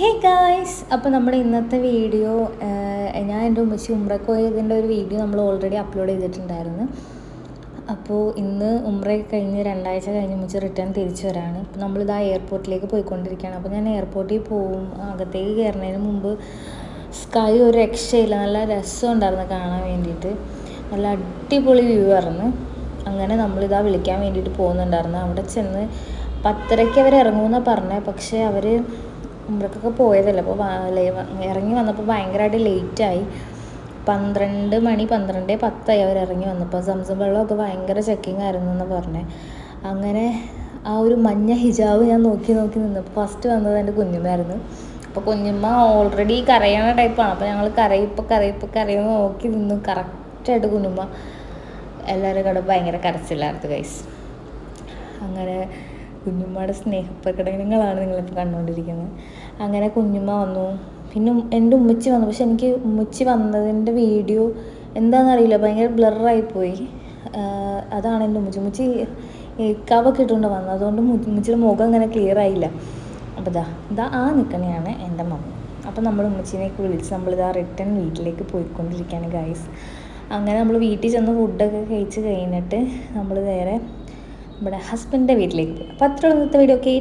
Hey guys, അപ്പോൾ നമ്മുടെ ഇന്നത്തെ വീഡിയോ ഞാൻ എൻ്റെ ഉമ്മച്ചി ഉംറയ്ക്ക് പോയതിൻ്റെ ഒരു വീഡിയോ നമ്മൾ ഓൾറെഡി അപ്ലോഡ് ചെയ്തിട്ടുണ്ടായിരുന്നു. അപ്പോൾ ഇന്ന് ഉംറയൊക്കെ കഴിഞ്ഞ് 2 ആഴ്ച കഴിഞ്ഞ് ഉമ്മച്ചി റിട്ടേൺ തിരിച്ചു വരാണ്. അപ്പോൾ നമ്മളിതാ എയർപോർട്ടിലേക്ക് പോയിക്കൊണ്ടിരിക്കുകയാണ്. അപ്പോൾ ഞാൻ എയർപോർട്ടിൽ പോവും, അകത്തേക്ക് കയറുന്നതിന് മുമ്പ് സ്കൈ ഒരു രക്ഷയില്ല, നല്ല രസമുണ്ടായിരുന്നു കാണാൻ വേണ്ടിയിട്ട്. നല്ല അടിപൊളി വ്യൂ ആയിരുന്നു. അങ്ങനെ നമ്മളിതാ വിളിക്കാൻ വേണ്ടിയിട്ട് പോകുന്നുണ്ടായിരുന്നു. അവിടെ ചെന്ന് 10:30 അവർ ഇറങ്ങുമെന്നാണ് പറഞ്ഞത്. പക്ഷേ അവർ ഉംറക്കൊക്കെ പോയതല്ലേ, അപ്പോൾ ഇറങ്ങി വന്നപ്പോൾ ഭയങ്കരമായിട്ട് ലേറ്റായി. 12 മണി 12:10 അവർ ഇറങ്ങി വന്നപ്പോൾ. സംസം വെള്ളമൊക്കെ ഭയങ്കര ചെക്കിങ് ആയിരുന്നു എന്ന് പറഞ്ഞത്. അങ്ങനെ ആ ഒരു മഞ്ഞ ഹിജാബ് ഞാൻ നോക്കി നിന്നപ്പോൾ ഫസ്റ്റ് വന്നത് എൻ്റെ കുഞ്ഞുമ്മയായിരുന്നു. അപ്പോൾ കുഞ്ഞുമ്മ ഓൾറെഡി കരയണ ടൈപ്പാണ്. അപ്പോൾ ഞങ്ങൾ കരയുമെന്ന് നോക്കി നിന്നു. കറക്റ്റായിട്ട് കുഞ്ഞുമ്മ എല്ലാവരും കൂടെ ഭയങ്കര കരച്ചില്ലായിരുന്നു ഗൈസ്. അങ്ങനെ കുഞ്ഞുമ്മയുടെ സ്നേഹപ്രകടനങ്ങളാണ് നിങ്ങളിപ്പോൾ കണ്ടുകൊണ്ടിരിക്കുന്നത്. അങ്ങനെ കുഞ്ഞുമ്മ വന്നു, പിന്നെ എൻ്റെ ഉമ്മച്ചി വന്നു. പക്ഷെ എനിക്ക് ഉമ്മച്ചി വന്നതിൻ്റെ വീഡിയോ എന്താണെന്നറിയില്ല, ഭയങ്കര ബ്ലറായിപ്പോയി. അതാണ് എൻ്റെ ഉമ്മച്ചി കവൊക്കെ ഇട്ടുകൊണ്ട് വന്നത്. അതുകൊണ്ട് ഉമ്മച്ചിയുടെ മുഖം അങ്ങനെ ക്ലിയർ ആയില്ല. അപ്പോൾ ഇതാ ആ നിൽക്കണയാണ് എൻ്റെ മമ്മി. അപ്പോൾ നമ്മൾ ഉമ്മച്ചീനെയൊക്കെ വിളിച്ച് നമ്മളിതാ റിട്ടേൺ വീട്ടിലേക്ക് പോയിക്കൊണ്ടിരിക്കുകയാണ് ഗൈസ്. അങ്ങനെ നമ്മൾ വീട്ടിൽ ചെന്ന് ഫുഡൊക്കെ കഴിച്ച് കഴിഞ്ഞിട്ട് നമ്മൾ നേരെ നമ്മുടെ ഹസ്ബൻഡിൻ്റെ വീട്ടിലേക്ക് പോയി. അപ്പോൾ അത്രയുള്ള ഇന്നത്തെ വീഡിയോ. ഓക്കെ.